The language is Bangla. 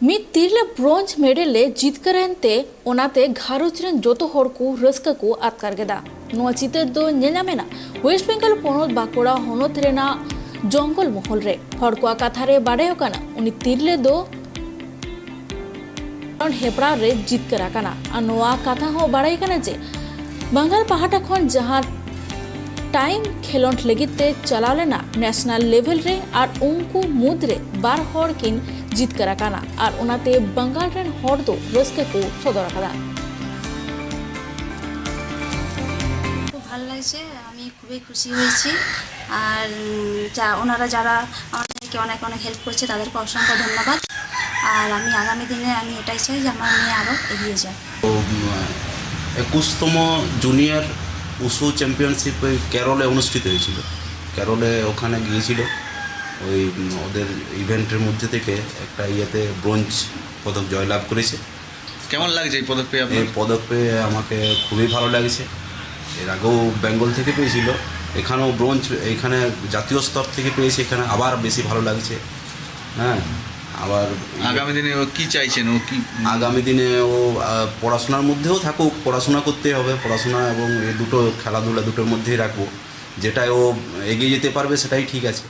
ᱢᱤᱫ ᱛᱤᱨᱞᱟᱹ ᱵᱨᱚᱧᱡᱽ ᱢᱮᱰᱮᱞ ᱮ ᱡᱤᱛᱠᱟᱹᱨ ᱮᱱᱛᱮ ᱚᱱᱟᱛᱮ ᱜᱷᱟᱨᱚᱸᱡᱽ ᱨᱮᱱ ᱡᱚᱛᱚ ᱦᱚᱲ ᱠᱚ ᱨᱟᱹᱥᱠᱟᱹ ᱠᱚ ᱟᱴᱠᱟᱨ ᱠᱮᱫᱟ। ᱱᱚᱣᱟ ᱪᱤᱛᱟᱹᱨ ᱫᱚ ᱧᱮᱞ ᱧᱟᱢᱮᱱᱟ ᱳᱭᱮᱥᱴ ᱵᱮᱝᱜᱚᱞ ᱯᱚᱱᱚᱛ ᱵᱟᱸᱠᱩᱲᱟ ᱦᱚᱱᱚᱛ ᱨᱮᱱᱟᱜ ᱡᱚᱝᱜᱚᱞ ᱢᱚᱦᱚᱞ ᱨᱮ। ᱦᱚᱲ ᱠᱚᱣᱟᱜ ᱠᱟᱛᱷᱟ ᱨᱮ ᱵᱟᱰᱟᱭᱚᱜ ᱠᱟᱱᱟ ᱩᱱᱤ ᱛᱤᱨᱞᱟᱹ ᱫᱚ हेपड़ा रे जितकर नोआ कथा हो बाड़ाई कना जे बंगाल पहाटा खन जहां टाइम खेलोंड लगिते चलाव लेना नेशनल लेवल रे और उनको मुद्रे बार हड़ किन जितकर और उनाते बंगाल रेन हड़ दो रस्के को सदर कदा। খুব ভালো লাগছে, আমি খুবই খুশি হয়েছি। আর ওনারা যারা আমাদেরকে অনেক অনেক হেল্প করছে তাদেরকে অসংখ্য ধন্যবাদ। আর আমি আগামী দিনে আমি এটাই চাই যে আমার মেয়ে আরও এগিয়ে যায়। 21তম জুনিয়র উশু চ্যাম্পিয়নশিপ ওই কেরলে অনুষ্ঠিত হয়েছিল। কেরলে ওখানে গিয়েছিল, ওই ওদের ইভেন্টের মধ্যে থেকে একটা ইয়েতে ব্রোঞ্জ পদক জয়লাভ করেছে। কেমন লাগছে এই পদক পেয়ে? এই পদক পেয়ে আমাকে খুবই ভালো লাগছে। এর আগেও বেঙ্গল থেকে পেয়েছিল, এখানেও ব্রোঞ্জ, এখানে জাতীয় স্তর থেকে পেয়েছে, এখানে আবার বেশি ভালো লাগছে। হ্যাঁ, আবার আগামী দিনে ও কী চাইছেন? ও কি আগামী দিনে ও পড়াশোনার মধ্যেও থাকুক, পড়াশোনা করতে হবে, পড়াশোনা এবং এই দুটো খেলাধুলা দুটোর মধ্যেই রাখবো, যেটায় ও এগিয়ে যেতে পারবে সেটাই ঠিক আছে।